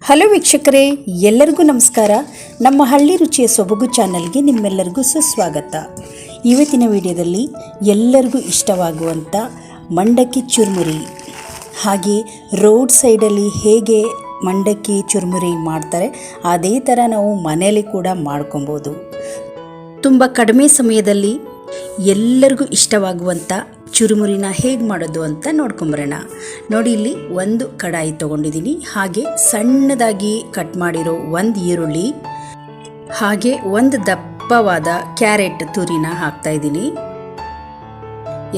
Hello ವೀಕ್ಷಕರೇ, ಎಲ್ಲರಿಗೂ ನಮಸ್ಕಾರ. ನಮ್ಮ ಹಳ್ಳಿ ರುಚಿಯ ಸೊಬಗು ಚಾನಲ್ಗೆ ನಿಮ್ಮೆಲ್ಲರಿಗೂ ಸುಸ್ವಾಗತ. ಇವತ್ತಿನ ವಿಡಿಯೋದಲ್ಲಿ ಎಲ್ಲರಿಗೂ ಇಷ್ಟವಾಗುವಂಥ ಮಂಡಕ್ಕಿ ಚುರುಮುರಿ, ಹಾಗೆ ರೋಡ್ ಸೈಡಲ್ಲಿ ಹೇಗೆ ಮಂಡಕ್ಕಿ ಚುರುಮುರಿ ಮಾಡ್ತಾರೆ ಅದೇ ಥರ ನಾವು ಮನೆಯಲ್ಲಿ ಕೂಡ ಮಾಡ್ಕೊಬೋದು. ತುಂಬ ಕಡಿಮೆ ಸಮಯದಲ್ಲಿ ಎಲ್ಲರಿಗೂ ಇಷ್ಟವಾಗುವಂಥ ಚುರುಮುರಿನ ಹೇಗೆ ಮಾಡೋದು ಅಂತ ನೋಡ್ಕೊಂಬರೋಣ. ನೋಡಿ, ಇಲ್ಲಿ ಒಂದು ಕಡಾಯಿ ತೊಗೊಂಡಿದ್ದೀನಿ, ಹಾಗೆ ಸಣ್ಣದಾಗಿ ಕಟ್ ಮಾಡಿರೋ ಒಂದು ಈರುಳ್ಳಿ, ಹಾಗೆ ಒಂದು ದಪ್ಪವಾದ ಕ್ಯಾರೆಟ್ ತುರಿನ ಹಾಕ್ತಾಯಿದ್ದೀನಿ.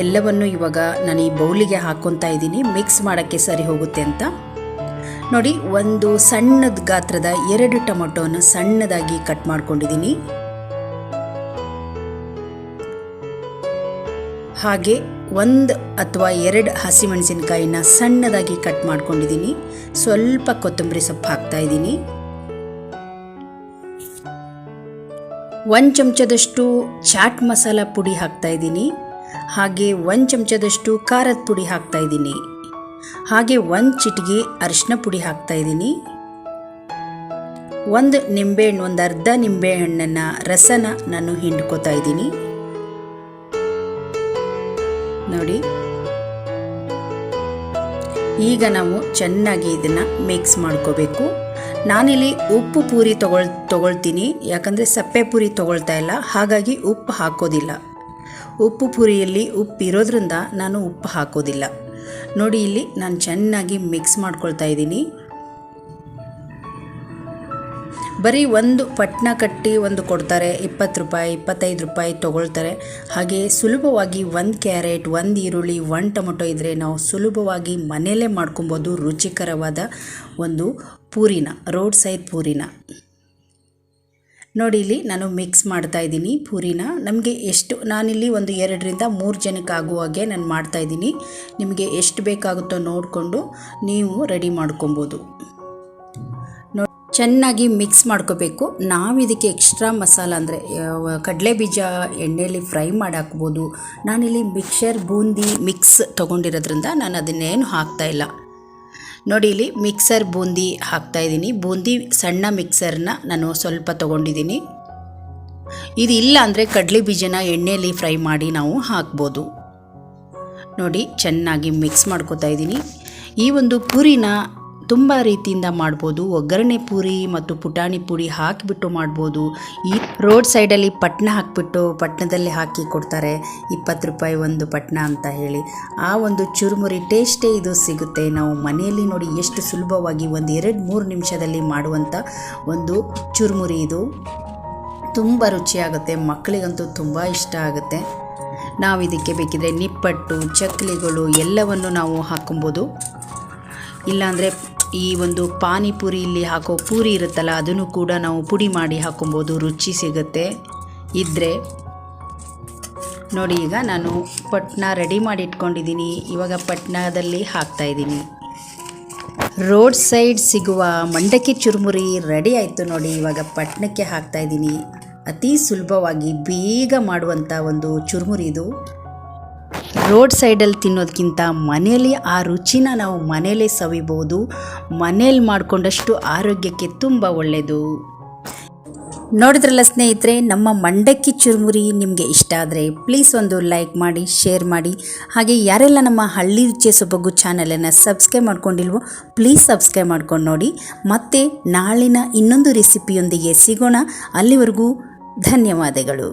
ಎಲ್ಲವನ್ನು ಇವಾಗ ನಾನು ಈ ಬೌಲಿಗೆ ಹಾಕ್ಕೊತಾ ಇದ್ದೀನಿ, ಮಿಕ್ಸ್ ಮಾಡೋಕ್ಕೆ ಸರಿ ಹೋಗುತ್ತೆ ಅಂತ. ನೋಡಿ, ಒಂದು ಸಣ್ಣದ ಗಾತ್ರದ 2 ಟೊಮೊಟೊನ ಸಣ್ಣದಾಗಿ ಕಟ್ ಮಾಡ್ಕೊಂಡಿದ್ದೀನಿ. ಹಾಗೆ 1 ಅಥವಾ 2 ಹಸಿಮೆಣಸಿನಕಾಯಿನ ಸಣ್ಣದಾಗಿ ಕಟ್ ಮಾಡ್ಕೊಂಡಿದ್ದೀನಿ. ಸ್ವಲ್ಪ ಕೊತ್ತಂಬರಿ ಸೊಪ್ಪು ಹಾಕ್ತಾ ಇದ್ದೀನಿ. 1 ಚಮಚದಷ್ಟು ಚಾಟ್ ಮಸಾಲ ಪುಡಿ ಹಾಕ್ತಾ ಇದ್ದೀನಿ. ಹಾಗೆ 1 ಚಮಚದಷ್ಟು ಖಾರದ ಪುಡಿ ಹಾಕ್ತಾ ಇದ್ದೀನಿ. ಹಾಗೆ 1 ಚಿಟಿಕೆ ಅರಿಶಿನ ಪುಡಿ ಹಾಕ್ತಾ ಇದ್ದೀನಿ. ಒಂದು ನಿಂಬೆಹಣ್ಣು, ಒಂದು ಅರ್ಧ ನಿಂಬೆಹಣ್ಣನ್ನು ರಸನ ನಾನು ಹಿಂಡ್ಕೋತಾ ಇದ್ದೀನಿ. ನೋಡಿ, ಈಗ ನಾವು ಚೆನ್ನಾಗಿ ಇದನ್ನು ಮಿಕ್ಸ್ ಮಾಡ್ಕೋಬೇಕು. ನಾನಿಲ್ಲಿ ಉಪ್ಪು ಪೂರಿ ತಗೊಳ್ತೀನಿ, ಯಾಕಂದರೆ ಸಪ್ಪೆ ಪೂರಿ ತಗೊಳ್ತಾ ಇಲ್ಲ, ಹಾಗಾಗಿ ಉಪ್ಪು ಹಾಕೋದಿಲ್ಲ. ಉಪ್ಪು ಪೂರಿಯಲ್ಲಿ ಉಪ್ಪು ಇರೋದ್ರಿಂದ ನಾನು ಉಪ್ಪು ಹಾಕೋದಿಲ್ಲ. ನೋಡಿ, ಇಲ್ಲಿ ನಾನು ಚೆನ್ನಾಗಿ ಮಿಕ್ಸ್ ಮಾಡ್ಕೊಳ್ತಾ ಇದ್ದೀನಿ. ಬರೀ ಒಂದು ಪಟ್ನ ಕಟ್ಟಿ ಒಂದು ಕೊಡ್ತಾರೆ, 20 ರೂಪಾಯಿ 25 ರೂಪಾಯಿ ತೊಗೊಳ್ತಾರೆ. ಹಾಗೆ ಸುಲಭವಾಗಿ 1 ಕ್ಯಾರೆಟ್, 1 ಈರುಳ್ಳಿ, 1 ಟೊಮೊಟೊ ಇದ್ದರೆ ನಾವು ಸುಲಭವಾಗಿ ಮನೆಯಲ್ಲೇ ಮಾಡ್ಕೊಬೋದು ರುಚಿಕರವಾದ ಒಂದು ಪೂರಿನ, ರೋಡ್ ಸೈಡ್ ಪೂರಿನ. ನೋಡಿ, ಇಲ್ಲಿ ನಾನು ಮಿಕ್ಸ್ ಮಾಡ್ತಾ ಇದ್ದೀನಿ ಪೂರಿನ. ನಮಗೆ ಎಷ್ಟು, ನಾನಿಲ್ಲಿ ಒಂದು 2 ರಿಂದ 3 ಜನಕ್ಕೆ ಆಗುವಾಗೆ ನಾನು ಮಾಡ್ತಾಯಿದ್ದೀನಿ. ನಿಮಗೆ ಎಷ್ಟು ಬೇಕಾಗುತ್ತೋ ನೋಡಿಕೊಂಡು ನೀವು ರೆಡಿ ಮಾಡ್ಕೊಬೋದು. ಚೆನ್ನಾಗಿ ಮಿಕ್ಸ್ ಮಾಡ್ಕೋಬೇಕು. ನಾವು ಇದಕ್ಕೆ ಎಕ್ಸ್ಟ್ರಾ ಮಸಾಲ ಅಂದರೆ ಕಡಲೆ ಬೀಜ ಎಣ್ಣೆಯಲ್ಲಿ ಫ್ರೈ ಮಾಡಿ ಹಾಕ್ಬೋದು. ನಾನಿಲ್ಲಿ ಮಿಕ್ಸರ್ ಬೂಂದಿ ಮಿಕ್ಸ್ ತೊಗೊಂಡಿರೋದ್ರಿಂದ ನಾನು ಅದನ್ನೇನು ಹಾಕ್ತಾಯಿಲ್ಲ. ನೋಡಿ, ಇಲ್ಲಿ ಮಿಕ್ಸರ್ ಬೂಂದಿ ಹಾಕ್ತಾಯಿದ್ದೀನಿ. ಬೂಂದಿ ಸಣ್ಣ ಮಿಕ್ಸರ್ನ ನಾನು ಸ್ವಲ್ಪ ತೊಗೊಂಡಿದ್ದೀನಿ. ಇದು ಇಲ್ಲ ಅಂದರೆ ಕಡಲೆ ಬೀಜನ ಎಣ್ಣೆಯಲ್ಲಿ ಫ್ರೈ ಮಾಡಿ ನಾವು ಹಾಕ್ಬೋದು. ನೋಡಿ, ಚೆನ್ನಾಗಿ ಮಿಕ್ಸ್ ಮಾಡ್ಕೋತಾ ಇದ್ದೀನಿ. ಈ ಒಂದು ಪೂರಿನ ತುಂಬ ರೀತಿಯಿಂದ ಮಾಡ್ಬೋದು. ಒಗ್ಗರಣೆ ಪೂರಿ ಮತ್ತು ಪುಟಾಣಿ ಪುಡಿ ಹಾಕಿಬಿಟ್ಟು ಮಾಡ್ಬೋದು. ಈ ರೋಡ್ ಸೈಡಲ್ಲಿ ಪಟ್ನ ಹಾಕಿಬಿಟ್ಟು ಪಟ್ನದಲ್ಲಿ ಹಾಕಿ ಕೊಡ್ತಾರೆ, 20 ರೂಪಾಯಿ ಒಂದು ಪಟ್ನ ಅಂತ ಹೇಳಿ. ಆ ಒಂದು ಚುರುಮುರಿ ಟೇಸ್ಟೇ ಇದು ಸಿಗುತ್ತೆ. ನಾವು ಮನೆಯಲ್ಲಿ ನೋಡಿ ಎಷ್ಟು ಸುಲಭವಾಗಿ 1-2-3 ನಿಮಿಷದಲ್ಲಿ ಮಾಡುವಂಥ ಒಂದು ಚುರುಮುರಿ ಇದು. ತುಂಬ ರುಚಿಯಾಗುತ್ತೆ, ಮಕ್ಕಳಿಗಂತೂ ತುಂಬ ಇಷ್ಟ ಆಗುತ್ತೆ. ನಾವು ಇದಕ್ಕೆ ಬೇಕಿದ್ರೆ ನಿಪ್ಪಟ್ಟು, ಚಕ್ಕಲಿಗಳು ಎಲ್ಲವನ್ನು ನಾವು ಹಾಕೊಬೋದು. ಇಲ್ಲಾಂದರೆ ಈ ಒಂದು ಪಾನಿಪುರಿ ಇಲ್ಲಿ ಹಾಕೋ ಪೂರಿ ಇರುತ್ತಲ್ಲ, ಅದನ್ನು ಕೂಡ ನಾವು ಪುಡಿ ಮಾಡಿ ಹಾಕೊಬೋದು, ರುಚಿ ಸಿಗುತ್ತೆ ಇದ್ದರೆ. ನೋಡಿ, ಈಗ ನಾನು ಪಟ್ನ ರೆಡಿ ಮಾಡಿ ಇಟ್ಕೊಂಡಿದ್ದೀನಿ. ಇವಾಗ ಪಟ್ನದಲ್ಲಿ ಹಾಕ್ತಾಯಿದ್ದೀನಿ. ರೋಡ್ ಸೈಡ್ ಸಿಗುವ ಮಂಡಕ್ಕಿ ಚುರುಮುರಿ ರೆಡಿ ಆಯಿತು. ನೋಡಿ, ಇವಾಗ ಪಟ್ನಕ್ಕೆ ಹಾಕ್ತಾಯಿದ್ದೀನಿ. ಅತಿ ಸುಲಭವಾಗಿ ಬೇಗ ಮಾಡುವಂಥ ಒಂದು ಚುರುಮುರಿ ಇದು. ರೋಡ್ ಸೈಡಲ್ಲಿ ತಿನ್ನೋದಕ್ಕಿಂತ ಮನೆಯಲ್ಲಿ ಆ ರುಚಿನ ನಾವು ಮನೆಯಲ್ಲೇ ಸವಿಬೋದು. ಮನೇಲಿ ಮಾಡಿಕೊಂಡಷ್ಟು ಆರೋಗ್ಯಕ್ಕೆ ತುಂಬ ಒಳ್ಳೆಯದು. ನೋಡಿದ್ರಲ್ಲ ಸ್ನೇಹಿತರೆ, ನಮ್ಮ ಮಂಡಕ್ಕಿ ಚುರುಮುರಿ ನಿಮಗೆ ಇಷ್ಟ ಆದರೆ ಪ್ಲೀಸ್ ಒಂದು ಲೈಕ್ ಮಾಡಿ, ಶೇರ್ ಮಾಡಿ. ಹಾಗೆ ಯಾರೆಲ್ಲ ನಮ್ಮ ಹಳ್ಳಿ ರುಚಿಯ ಸೊಬಗು ಚಾನಲನ್ನು ಸಬ್ಸ್ಕ್ರೈಬ್ ಮಾಡ್ಕೊಂಡಿಲ್ವೋ ಪ್ಲೀಸ್ ಸಬ್ಸ್ಕ್ರೈಬ್ ಮಾಡ್ಕೊಂಡು ನೋಡಿ. ಮತ್ತೆ ನಾಳಿನ ಇನ್ನೊಂದು ರೆಸಿಪಿಯೊಂದಿಗೆ ಸಿಗೋಣ. ಅಲ್ಲಿವರೆಗೂ ಧನ್ಯವಾದಗಳು.